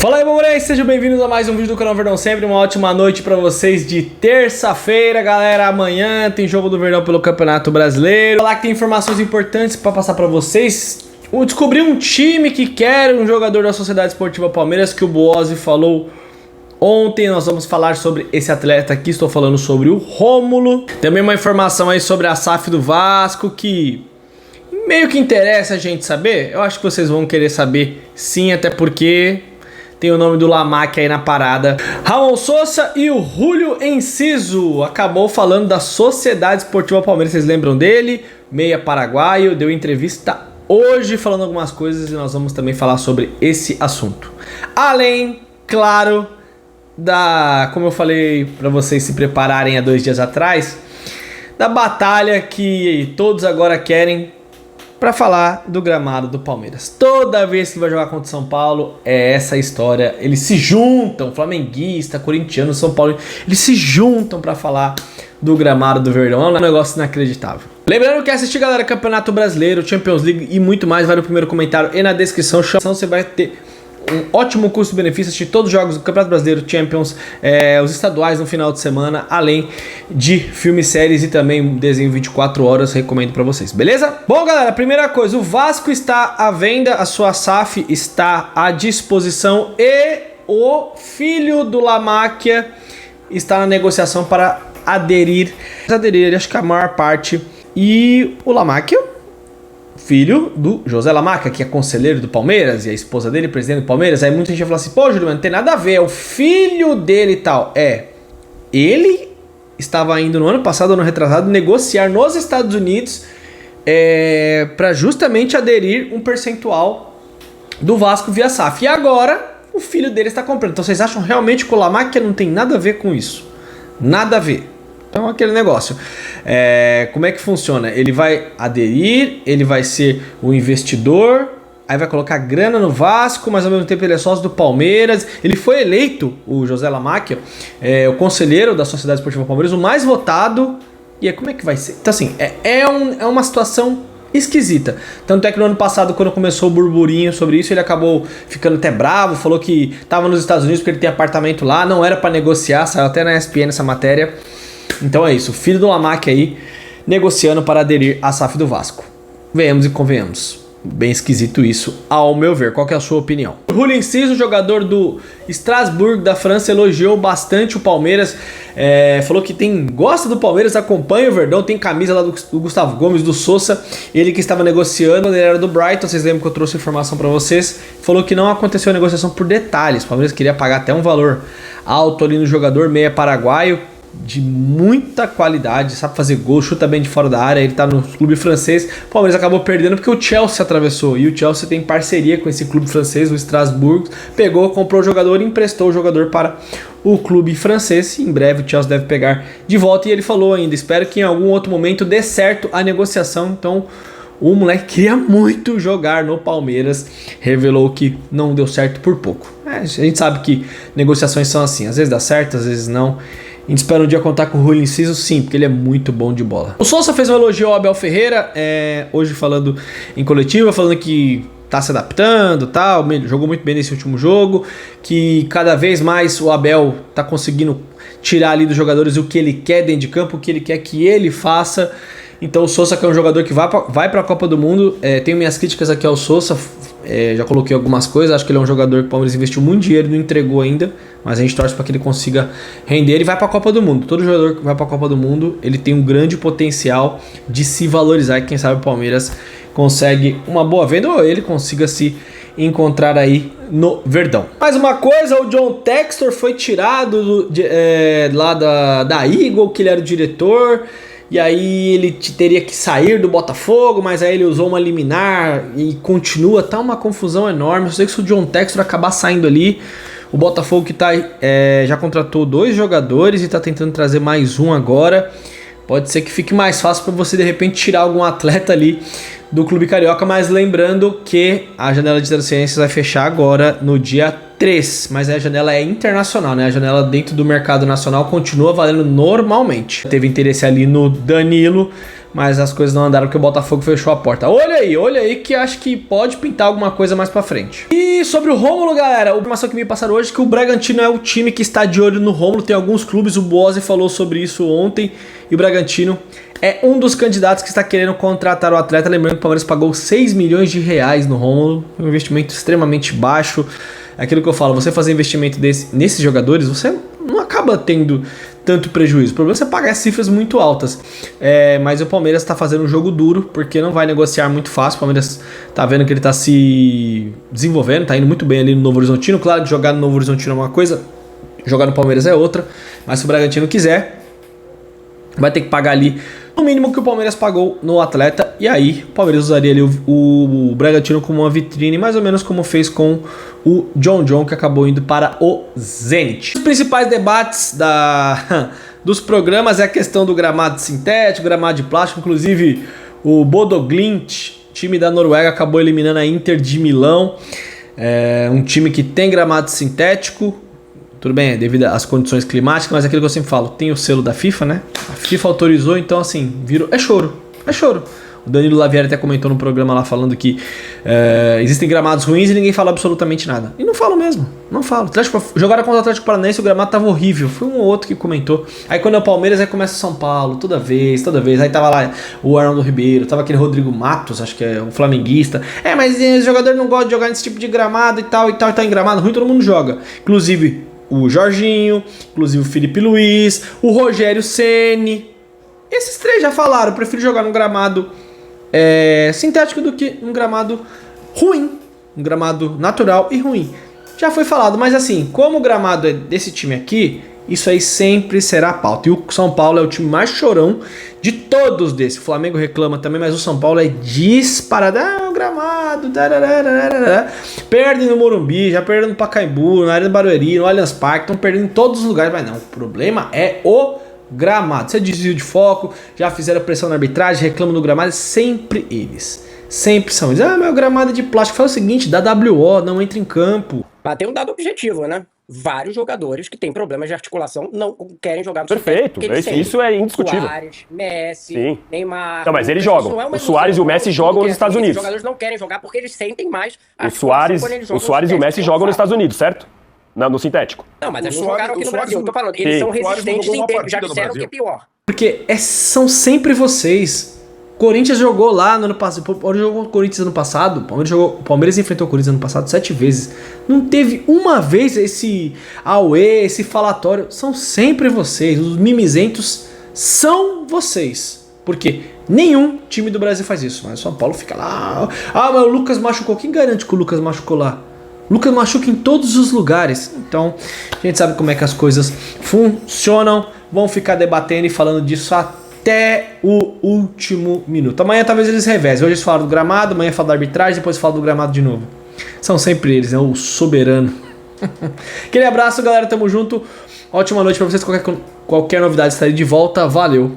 Fala aí, mamãe, sejam bem-vindos a mais um vídeo do canal Verdão Sempre. Uma ótima noite pra vocês de terça-feira, galera. Amanhã tem jogo do Verdão pelo Campeonato Brasileiro. Falar que tem informações importantes pra passar pra vocês. Descobri um time que quer um jogador da Sociedade Esportiva Palmeiras, que o Boazzi falou ontem. Nós vamos falar sobre esse atleta aqui. Estou falando sobre o Rômulo. Também uma informação aí sobre a SAF do Vasco, que meio que interessa a gente saber. Eu acho que vocês vão querer saber sim, até porque tem o nome do Lamaque aí na parada. Ramon Sousa e o Júlio Enciso acabou falando da Sociedade Esportiva Palmeiras. Vocês lembram dele? Meia paraguaio, deu entrevista hoje falando algumas coisas e nós vamos também falar sobre esse assunto. Além, claro, como eu falei para vocês se prepararem há 2 dias atrás, da batalha que todos agora querem para falar do gramado do Palmeiras. Toda vez que vai jogar contra o São Paulo, é essa história. Eles se juntam, flamenguista, corintiano, São Paulo, eles se juntam para falar do gramado do Verdão. É um negócio inacreditável. Lembrando que assistir, galera, Campeonato Brasileiro, Champions League e muito mais, vai no primeiro comentário e na descrição. Você vai ter um ótimo custo-benefício, assistir todos os jogos do Campeonato Brasileiro, Champions, os estaduais no final de semana, além de filmes, séries e também desenho 24 horas, recomendo pra vocês, beleza? Bom, galera, primeira coisa, o Vasco está à venda, a sua SAF está à disposição e o filho do Lamáquia está na negociação para aderir, acho que a maior parte, e o Lamáquia, filho do José Lamáquia, que é conselheiro do Palmeiras, e a esposa dele, presidente do Palmeiras. Aí muita gente vai falar assim, pô, Júlio, não tem nada a ver, é o filho dele e tal. Ele estava indo no ano passado, ano retrasado, negociar nos Estados Unidos para justamente aderir um percentual do Vasco via SAF. E agora, o filho dele está comprando. Então vocês acham realmente que o Lamáquia não tem nada a ver com isso? Nada a ver. Então aquele negócio, como é que funciona? Ele vai aderir, ele vai ser o investidor, aí vai colocar grana no Vasco, mas ao mesmo tempo ele é sócio do Palmeiras. Ele foi eleito, o José Lamáquia, o conselheiro da Sociedade Esportiva Palmeiras, o mais votado. E aí como é que vai ser? Então assim, é uma situação esquisita. Tanto é que no ano passado, quando começou o burburinho sobre isso, ele acabou ficando até bravo, falou que estava nos Estados Unidos porque ele tem apartamento lá, não era para negociar, saiu até na ESPN essa matéria. Então é isso, o filho do Lamáquia aí negociando para aderir à SAF do Vasco. Venhamos e convenhamos. Bem esquisito isso, ao meu ver. Qual que é a sua opinião? O Júlio Enciso, jogador do Strasbourg da França, elogiou bastante o Palmeiras. Falou que gosta do Palmeiras, acompanha o Verdão, tem camisa lá do Gustavo Gomes, do Sousa. Ele que estava negociando, ele era do Brighton, vocês lembram que eu trouxe informação para vocês. Falou que não aconteceu a negociação por detalhes. O Palmeiras queria pagar até um valor alto ali no jogador, meia paraguaio, de muita qualidade, sabe fazer gol, chuta bem de fora da área. Ele tá no clube francês. O Palmeiras acabou perdendo porque o Chelsea atravessou, e o Chelsea tem parceria com esse clube francês, o Strasbourg. Pegou, comprou o jogador e emprestou o jogador para o clube francês. Em breve o Chelsea deve pegar de volta, e ele falou ainda, espero que em algum outro momento dê certo a negociação. Então o moleque queria muito jogar no Palmeiras, revelou que não deu certo por pouco. A gente sabe que negociações são assim, às vezes dá certo, às vezes não. A gente espera um dia contar com o Júlio Enciso, sim, porque ele é muito bom de bola. O Sousa fez um elogio ao Abel Ferreira, hoje falando em coletiva, falando que tá se adaptando, tal, jogou muito bem nesse último jogo, que cada vez mais o Abel tá conseguindo tirar ali dos jogadores o que ele quer dentro de campo, o que ele quer que ele faça. Então o Sousa, que é um jogador que vai para a Copa do Mundo, tenho minhas críticas aqui ao Sousa, já coloquei algumas coisas, acho que ele é um jogador que o Palmeiras investiu muito dinheiro e não entregou ainda, mas a gente torce para que ele consiga render e vai para a Copa do Mundo. Todo jogador que vai para a Copa do Mundo, ele tem um grande potencial de se valorizar, e quem sabe o Palmeiras consegue uma boa venda ou ele consiga se encontrar aí no Verdão. Mais uma coisa, o John Textor foi tirado lá da Eagle, que ele era o diretor. E aí ele teria que sair do Botafogo, mas aí ele usou uma liminar e continua, tá uma confusão enorme. Eu sei que se o John Textor acabar saindo ali, o Botafogo que já contratou 2 jogadores e tá tentando trazer mais um agora, pode ser que fique mais fácil para você de repente tirar algum atleta ali do Clube Carioca, mas lembrando que a janela de transferências vai fechar agora no dia 3, mas a janela é internacional, né? A janela dentro do mercado nacional continua valendo normalmente. Teve interesse ali no Danilo, mas as coisas não andaram porque o Botafogo fechou a porta. Olha aí que acho que pode pintar alguma coisa mais pra frente. E sobre o Rômulo, galera, a informação que me passaram hoje é que o Bragantino é o time que está de olho no Rômulo. Tem alguns clubes, o Boazzi falou sobre isso ontem, e o Bragantino é um dos candidatos que está querendo contratar o atleta. Lembrando que o Palmeiras pagou 6 milhões de reais no Rômulo, um investimento extremamente baixo. É aquilo que eu falo, você fazer investimento nesses jogadores, você não acaba tendo tanto prejuízo. O problema é você pagar cifras muito altas. Mas o Palmeiras está fazendo um jogo duro, porque não vai negociar muito fácil. O Palmeiras está vendo que ele está se desenvolvendo, está indo muito bem ali no Novo Horizontino. Claro que jogar no Novo Horizontino é uma coisa, jogar no Palmeiras é outra. Mas se o Bragantino quiser, vai ter que pagar ali no mínimo que o Palmeiras pagou no atleta. E aí o Palmeiras usaria ali o Bragantino como uma vitrine, mais ou menos como fez com o John, que acabou indo para o Zenit. Os principais debates dos programas é a questão do gramado sintético, gramado de plástico. Inclusive o Bodo Glimt, time da Noruega, acabou eliminando a Inter de Milão. Um time que tem gramado sintético. Tudo bem, devido às condições climáticas, mas é aquilo que eu sempre falo, tem o selo da FIFA, né? A FIFA autorizou, então assim, virou. É choro. O Danilo Lavieri até comentou no programa lá falando que existem gramados ruins e ninguém fala absolutamente nada. E não falo mesmo, não falo. Jogaram contra o Atlético Paranaense, o gramado tava horrível. Foi um ou outro que comentou. Aí quando é o Palmeiras, aí começa o São Paulo, toda vez. Aí tava lá o Arnaldo Ribeiro, tava aquele Rodrigo Matos, acho que é um flamenguista. Mas os jogadores não gostam de jogar nesse tipo de gramado e tal, tá em gramado ruim, todo mundo joga. Inclusive o Jorginho, inclusive o Felipe Luiz, o Rogério Ceni. Esses três já falaram, eu prefiro jogar num gramado sintético do que num gramado ruim, um gramado natural e ruim. Já foi falado, mas assim, como o gramado é desse time aqui, isso aí sempre será pauta. E o São Paulo é o time mais chorão de todos desses. O Flamengo reclama também, mas o São Paulo é disparado. O gramado. Perdem no Morumbi, já perderam no Pacaembu, na Arena do Barueri, no Allianz Parque, estão perdendo em todos os lugares. Mas não, o problema é o gramado. Você desvio de foco, já fizeram pressão na arbitragem, reclamam do gramado, sempre eles. Sempre são eles. Meu gramado é de plástico. Fala o seguinte, dá WO, não entra em campo. Mas tem um dado objetivo, né? Vários jogadores que têm problemas de articulação não querem jogar no Perfeito, isso é indiscutível. Suárez, Messi, sim. Neymar... Não, mas eles jogam. O Suárez e o Messi jogam nos Estados Unidos. Os jogadores não querem jogar porque eles sentem mais o Suárez e o Messi jogam nos Estados Unidos, certo? No sintético. Não, mas eles não jogaram aqui no Brasil. Eu tô falando, eles são resistentes em tempo, já disseram que é pior. Porque são sempre vocês. Corinthians jogou lá no ano passado. O Palmeiras jogou o Corinthians ano passado. O Palmeiras enfrentou o Corinthians ano passado 7 vezes. Não teve uma vez esse auê, esse falatório. São sempre vocês. Os mimizentos são vocês. Porque nenhum time do Brasil faz isso. Mas o São Paulo fica lá. Mas o Lucas machucou. Quem garante que o Lucas machucou lá? O Lucas machuca em todos os lugares. Então, a gente sabe como é que as coisas funcionam. Vão ficar debatendo e falando disso até o último minuto. Amanhã talvez eles revezem. Hoje eles falam do gramado, amanhã falam da arbitragem, depois falam do gramado de novo. São sempre eles, né? O soberano. Aquele abraço, galera. Tamo junto. Ótima noite pra vocês. Qualquer novidade estarei de volta. Valeu.